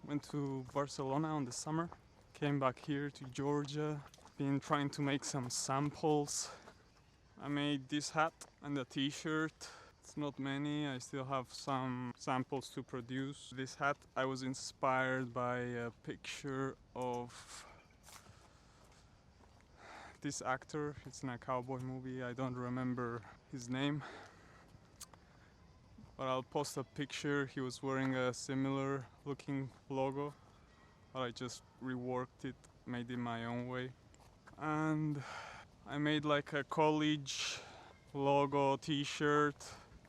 Went to Barcelona on the summer. Came back here to Georgia. Been trying to make some samples. I made this hat and a t-shirt. It's not many, I still have some samples to produce. This hat, I was inspired by a picture of this actor. It's in a cowboy movie, I don't remember his name. But I'll post a picture. He was wearing a similar looking logo, but I just reworked it, made it my own way. And I made like a college logo t-shirt.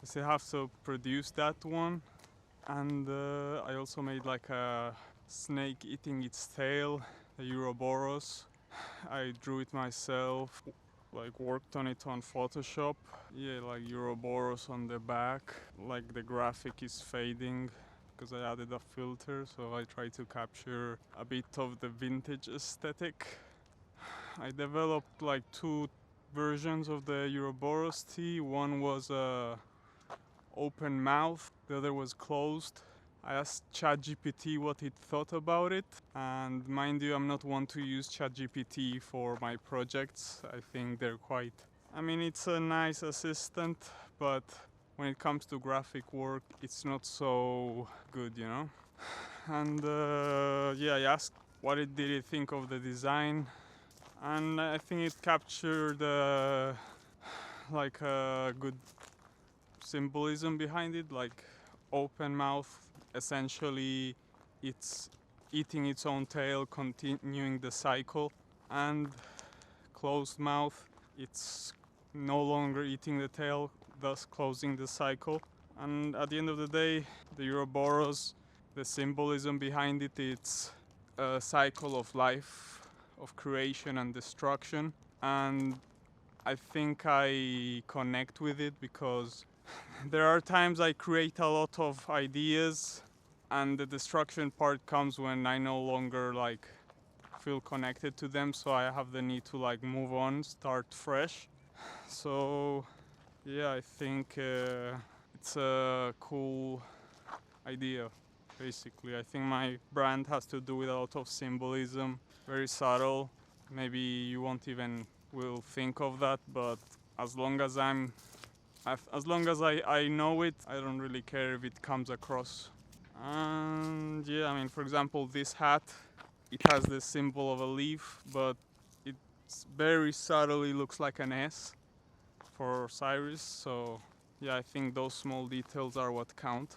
I still have to produce that one. And I also made like a snake eating its tail, the Ouroboros. I drew it myself, like worked on it on Photoshop. Yeah, like Ouroboros on the back, like the graphic is fading because I added a filter, so I try to capture a bit of the vintage aesthetic. I developed like two versions of the Ouroboros tea. One was open mouth, the other was closed. I asked ChatGPT what it thought about it, and mind you, I'm not one to use ChatGPT for my projects. I think they're quite, I mean, it's a nice assistant, but when it comes to graphic work, it's not so good, you know? And yeah, I asked what it did it think of the design, and I think it captured like a good symbolism behind it, like open mouth, essentially it's eating its own tail, continuing the cycle, and closed mouth, it's no longer eating the tail, thus closing the cycle. And at the end of the day, the Ouroboros, the symbolism behind it, it's a cycle of life, of creation and destruction. And I think I connect with it because there are times I create a lot of ideas and the destruction part comes when I no longer like feel connected to them, so I have the need to like move on, start fresh. So yeah, I think it's a cool idea. Basically, I think my brand has to do with a lot of symbolism, very subtle. Maybe you won't even will think of that, but as long as I know it, I don't really care if it comes across. And yeah, I mean, for example, this hat, it has the symbol of a leaf, but it very subtly looks like an S for Osiris. So yeah, I think those small details are what count.